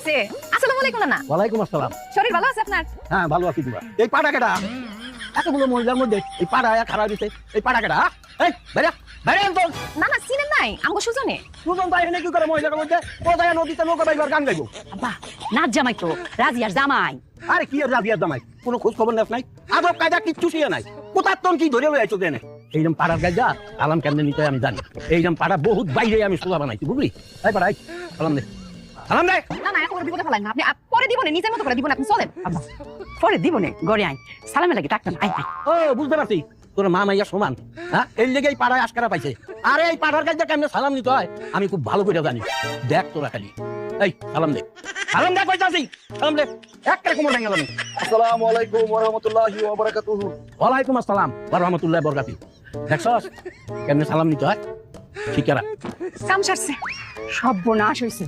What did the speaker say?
হইছে। আসসালামু আলাইকুম নানা। ওয়ালাইকুম আসসালাম। শরীর ভালো আছে আপনার? হ্যাঁ ভালো আছি তোমরা। এই পাড়া কেটা এতগুলো মহিলার মধ্যে এই পাড়া খারাপ দিতে এই পাড়া কেটা এই বাইরে বাইরে তো নানা চিনেন নাই আমগো সুজনে? দুজন ভাই এখানে কি করে মহিলার মধ্যে কোথায় নদীতে নৌকা বাইবার গান গাইবো? আব্বা নাচ জামাই তো রাজিয়ার জামাই। আরে কি আর রাজিয়ার জামাই কোনো খোঁজ খবর নেস নাই আদব কায়দা কিচ্ছু শিয়ে নাই কোথার তন কি ধরে লইছো দেনে এইরকম পাড়ার গাইজা আলাম কেমনে নিতে আমি জানি এইরকম পাড়া বহুত বাইরে আমি সোজা বানাইছি বুঝলি এই পাড়াই সালাম দে সালাম দে নানা এখন বিপদে ফেলাই না আপনি পরে দিবনে নিজের মতো করে দিবনে আপনি চলেন। আব্বা পরে দিব নে গড়ে আই সালামে লাগে ডাক্তার আই আই। ও বুঝতে পারছি তোর মা মাইয়া সমান হ্যাঁ এই লেগেই পাড়ায় আজকারা পাইছে আরে এই পাড়ার গাইজা কেমনে সালাম নিতে হয় আমি খুব ভালো করে জানি দেখ তোরা খালি এই সালাম দে সালাম দে কইতাছি সালাম দে একটা কোমর ভেঙে গেল আসসালামু আলাইকুম ওয়া রাহমাতুল্লাহি ওয়া বারাকাতুহু। ওয়ালাইকুম আসসালাম ওয়া রাহমাতুল্লাহি ওয়া বারাকাতুহু দেখছস কেমনে সালাম নিতে হয় ঠিক আছে কাম সারছে। সর্বনাশ হইছে।